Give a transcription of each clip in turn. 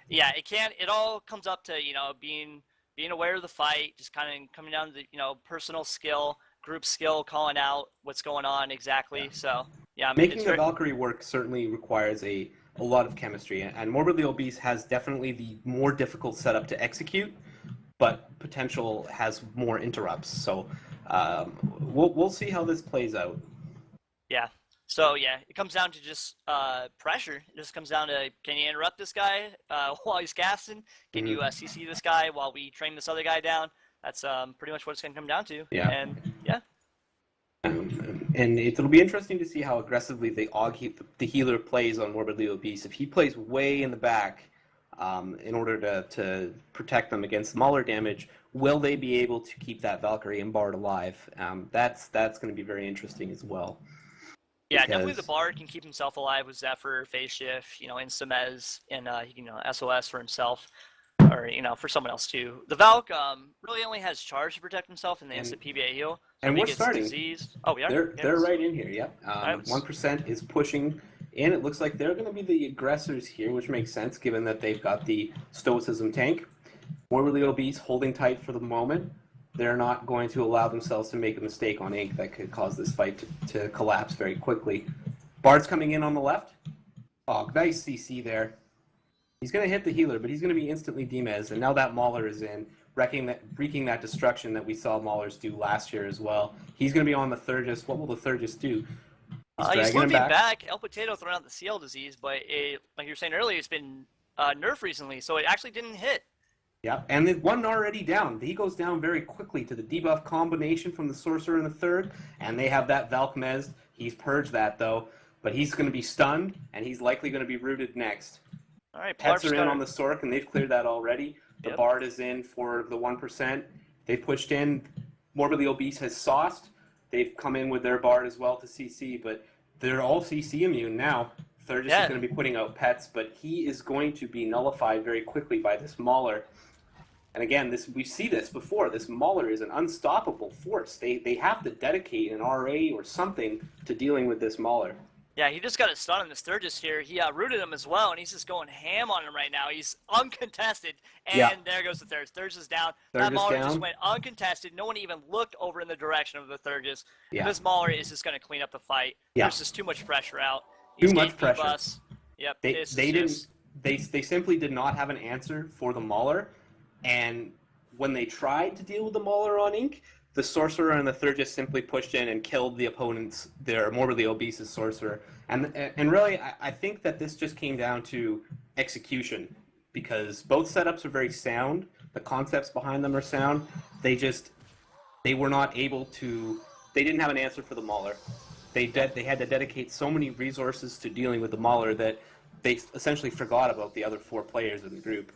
yeah, it all comes up to, being aware of the fight, just kind of coming down to the, personal skill, group skill, calling out what's going on exactly. Yeah. So yeah, I mean, Making the Valkyrie work certainly requires a lot of chemistry, and Morbidly Obese has definitely the more difficult setup to execute, but potential has more interrupts. So we'll see how this plays out. yeah. So yeah, it comes down to just pressure. It just comes down to, can you interrupt this guy while he's casting? Can you CC this guy while we train this other guy down? That's pretty much what it's going to come down to. Yeah. And yeah. And it'll be interesting to see how aggressively the healer plays on Morbidly Obese. If he plays way in the back in order to protect them against Mauler damage, will they be able to keep that Valkyrie and Bard alive? That's going to be very interesting as well. Yeah, definitely the Bard can keep himself alive with Zephyr, Phase Shift, Instamez, and he can SOS for himself, or for someone else too. The Valk really only has charge to protect himself and the instant PBA heal. So and we're starting. Diseased. Oh, we are. They're right in here. Yep. 1% is pushing in. It looks like they're going to be the aggressors here, which makes sense given that they've got the Stoicism tank. Morbidly Obese holding tight for the moment. They're not going to allow themselves to make a mistake on Ink that could cause this fight to collapse very quickly. Bard's coming in on the left. Oh, nice CC there. He's going to hit the healer, but he's going to be instantly demez, and now that Mauler is in, wreaking that destruction that we saw Maulers do last year as well. He's going to be on the Thurgis. What will the Thurgis do? He's looping back. El Potato throwing out the CL disease, but like you were saying earlier, it's been nerfed recently, so it actually didn't hit. Yeah, and the one already down. He goes down very quickly to the debuff combination from the Sorcerer in the third, and they have that Valk Mez. He's purged that, though, but he's going to be stunned, and he's likely going to be rooted next. All right, Pets are in on the Sork, and they've cleared that already. The Yep. Bard is in for the 1%. They've pushed in. Morbidly Obese has sauced. They've come in with their Bard as well to CC, but they're all CC immune now. Thurgis is going to be putting out Pets, but he is going to be nullified very quickly by this Mauler. And again, we see this before. This Mauler is an unstoppable force. They have to dedicate an RA or something to dealing with this Mauler. Yeah, he just got a stun on the Sturgis here. He rooted him as well, and he's just going ham on him right now. He's uncontested, and there goes the Thurgis. Thurgis is down. That Mauler just went uncontested. No one even looked over in the direction of the Thurgis. Yeah. This Mauler is just going to clean up the fight. Yeah. There's just too much pressure out. Too much pressure. Yep. They simply did not have an answer for the Mauler, and when they tried to deal with the Mauler on Ink, the Sorcerer and the Thurgis simply pushed in and killed the opponents, their Morbidly Obese Sorcerer. And really, I think that this just came down to execution, because both setups are very sound. The concepts behind them are sound. They were not able to, they didn't have an answer for the Mauler. They had to dedicate so many resources to dealing with the Mauler that they essentially forgot about the other 4 players in the group.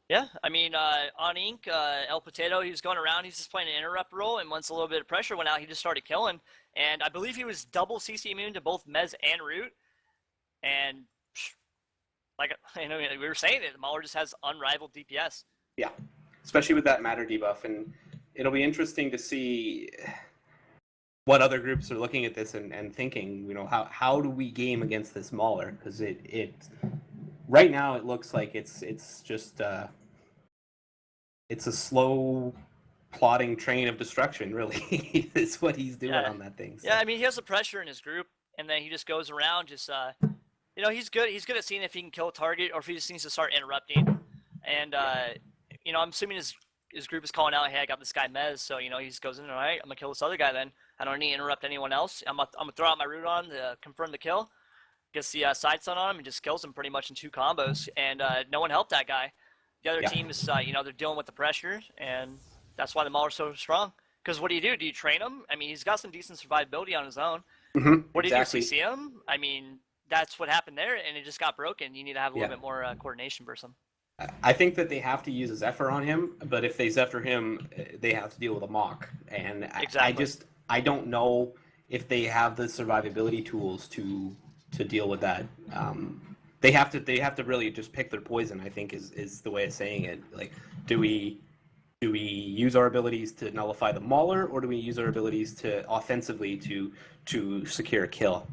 Yeah, I mean, on Ink, El Potato, he was going around, he's just playing an interrupt role, and once a little bit of pressure went out, he just started killing. And I believe he was double CC immune to both Mez and Root. And, like we were saying, the Mauler just has unrivaled DPS. Yeah, especially with that Matter debuff. And it'll be interesting to see what other groups are looking at this and thinking, how do we game against this Mauler? Because right now it looks like it's just it's a slow plotting train of destruction, really. Is what he's doing on that thing. So. Yeah, I mean, he has the pressure in his group, and then he just goes around he's good. He's good at seeing if he can kill a target or if he just needs to start interrupting. And I'm assuming his group is calling out, hey, I got this guy Mez, so he just goes in, all right, I'm gonna kill this other guy then. I don't need to interrupt anyone else. I'm gonna throw out my root on to confirm the kill. Gets the side stun on him and just kills him pretty much in 2 combos. And no one helped that guy. The other team is, they're dealing with the pressure, and that's why the Mauler's so strong. Because what do? Do you train him? I mean, he's got some decent survivability on his own. What do you do? CC him? I mean, that's what happened there, and it just got broken. You need to have a little bit more coordination versus him. I think that they have to use a Zephyr on him, but if they Zephyr him, they have to deal with a Mock. And I don't know if they have the survivability tools to deal with that. They have to really just pick their poison, I think is the way of saying it. Like, do we use our abilities to nullify the Mauler, or do we use our abilities to offensively to secure a kill?